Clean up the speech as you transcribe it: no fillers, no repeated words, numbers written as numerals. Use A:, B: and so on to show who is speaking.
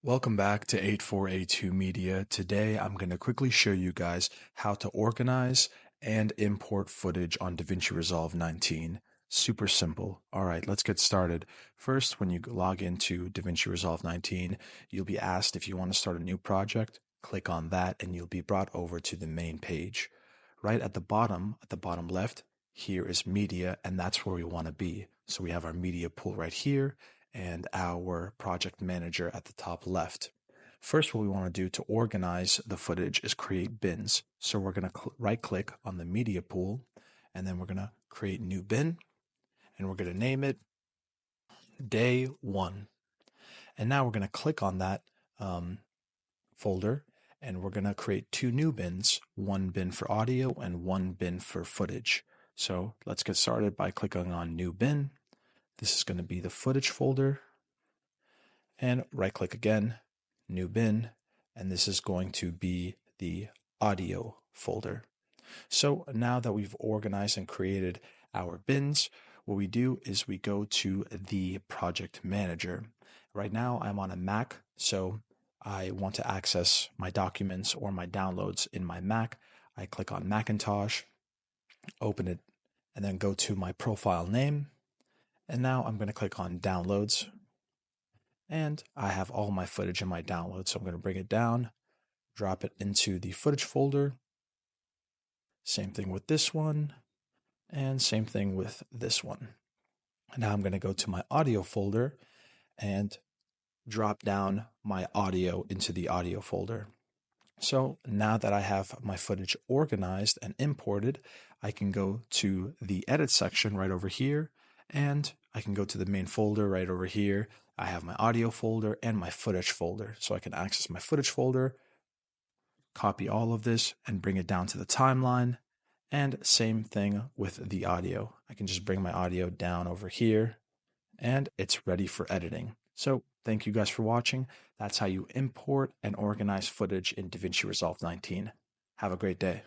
A: Welcome back to 8482 Media. Today I'm going to quickly show you guys how to organize and import footage on DaVinci Resolve 19. Super simple. All right, let's get started. First, when you log into DaVinci Resolve 19, you'll be asked if you want to start a new project. Click on that and you'll be brought over to the main page. Right at the bottom left, here is media, and that's where we want to be. So we have our media pool right here and our project manager at the top left. First, what we want to do to organize the footage is create bins. So we're going to right click on the media pool, and then we're going to create new bin, and we're going to name it day 1. And now we're going to click on that folder, and we're going to create 2 new bins, one bin for audio and one bin for footage. So let's get started by clicking on new bin. This is going to be the footage folder, and right click again, new bin, and this is going to be the audio folder. So now that we've organized and created our bins, what we do is we go to the project manager. Right now I'm on a Mac, so I want to access my documents or my downloads in my Mac. I click on Macintosh, open it, and then go to my profile name. And now I'm going to click on downloads, and I have all my footage in my downloads. So I'm going to bring it down, drop it into the footage folder. Same thing with this one, and same thing with this one. Now I'm going to go to my audio folder and drop down my audio into the audio folder. So now that I have my footage organized and imported, I can go to the edit section right over here, and I can go to the main folder right over here. I have my audio folder and my footage folder. So I can access my footage folder, copy all of this, and bring it down to the timeline. And same thing with the audio. I can just bring my audio down over here, and it's ready for editing. So thank you guys for watching. That's how you import and organize footage in DaVinci Resolve 19. Have a great day.